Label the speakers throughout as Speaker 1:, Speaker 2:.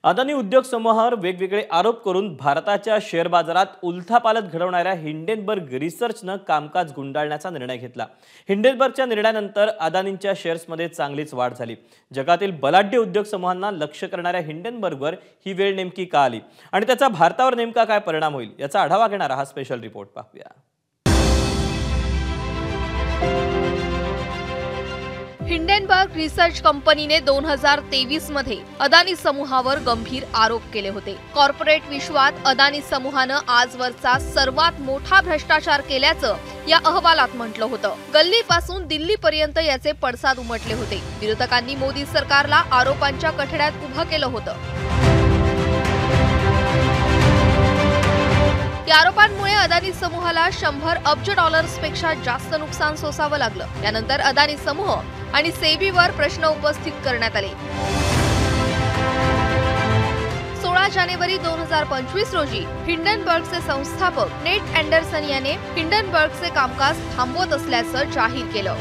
Speaker 1: अदानी उद्योग समूहावर वेगवेगळे आरोप करून भारताच्या शेअर बाजारात उलथापालथ घडवणाऱ्या हिंडेनबर्ग रिसर्चनं कामकाज गुंडाळण्याचा निर्णय घेतला। हिंडेनबर्गच्या निर्णयानंतर अदानींच्या शेअर्समध्ये चांगलीच वाढ झाली। जगातील बलाढ्य उद्योग समूहांना लक्ष्य करणाऱ्या हिंडेनबर्गवर ही वेळ नेमकी का आली आणि त्याचा भारतावर नेमका काय परिणाम होईल याचा आढावा घेणारा हा स्पेशल रिपोर्ट पाहूया।
Speaker 2: हिंडेनबर्ग रिसर्च कंपनीने 2023 मध्ये अदानी समूहावर गंभीर आरोप केले होते। कॉर्पोरेट विश्वात अदानी समूहानं आजवरचा सर्वात मोठा भ्रष्टाचार केल्याचं या अहवालात म्हटलं होतं। गल्लीपासून दिल्लीपर्यंत याचे पडसाद उमटले होते। विरोधकांनी मोदी सरकारला आरोपांच्या कठड्यात उभं केलं होतं। या आरोपांमुळे अदानी समूहाला 100 अब्ज डॉलर्सपेक्षा जास्त नुकसान सोसावं लागलं। त्यानंतर अदानी समूह आणि सेबीवर प्रश्न उपस्थित करण्यात आले। 16 जानेवारी 2025 रोजी हिंडनबर्गचे संस्थापक नेट अँडरसन याने हिंडनबर्गचे कामकाज थांबवत असल्याचं जाहीर केलं।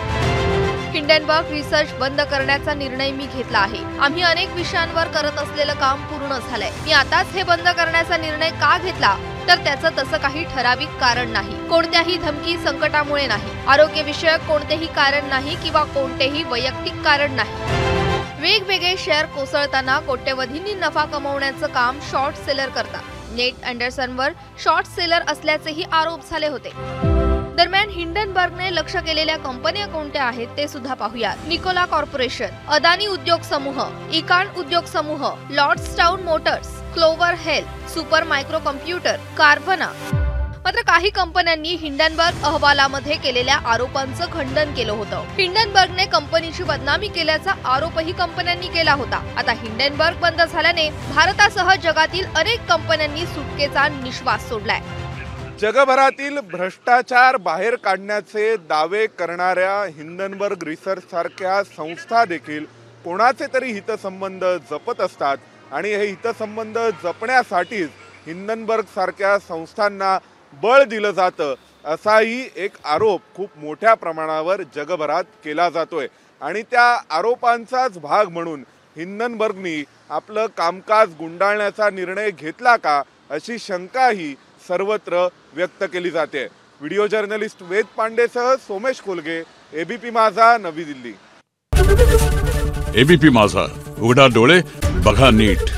Speaker 2: हिंडनबर्ग रिसर्च बंद करण्याचा निर्णय मी घेतला आहे। आम्ही अनेक विषयांवर करत असलेलं काम पूर्ण झालंय। मी आताच हे बंद करण्याचा निर्णय का घेतला तर त्याचं तसं काही ठराविक कारण नाही। कोणत्याही धमकी संकटामुळे नाही, आरोग्यविषयक कोणतेही कारण नाही किंवा कोणतेही वैयक्तिक कारण नाही। वेगवेगळे शेअर कोसळताना कोट्यवधींनी नफा कमवण्याचं काम शॉर्ट सेलर करतात। नेट अँडरसनवर शॉर्ट सेलर असल्याचेही आरोप झाले होते। दरम्यान हिंडनबर्गने लक्ष केलेल्या कंपन्या कोणत्या आहेत ते सुद्धा पाहूया। निकोला कॉर्पोरेशन, अदानी उद्योग समूह, इकान उद्योग समूह, Lordstown Motors, Clover Health, Super Micro Computer, Carvana. मात्र काही कंपन्यांनी हिंडनबर्ग अहवालामध्ये केलेल्या आरोपांचं खंडन केलं होतं। हिंडनबर्गने कंपनीची बदनामी केल्याचा आरोपही कंपन्यांनी केला होता। आता हिंडनबर्ग बंद झाल्याने भारतासह जगातील अनेक कंपन्यांनी सुटकेचा निश्वास सोडलाय।
Speaker 3: जगभरातील भ्रष्टाचार बाहेर काढण्याचे दावे करणाऱ्या हिंडनबर्ग रिसर्च सारख्या संस्था देखील कोणाचे तरी हितसंबंध जपत असतात आणि हे हितसंबंध जपण्यासाठीच हिंडनबर्ग सारख्या संस्थांना बळ दिलं जातं असाही एक आरोप खूप मोठ्या प्रमाणावर जगभरात केला जातोय। आणि त्या आरोपांचाच भाग म्हणून हिंडनबर्गनी आपलं कामकाज गुंडाळण्याचा निर्णय घेतला का अशी शंकाही सर्वत्र व्यक्त केली जाते। व्हिडिओ जर्नलिस्ट वेद पांडेसह सोमेश कोलगे, एबीपी माझा, नवी दिल्ली।
Speaker 4: एबीपी माझा, उघडा डोळे बघा नीट।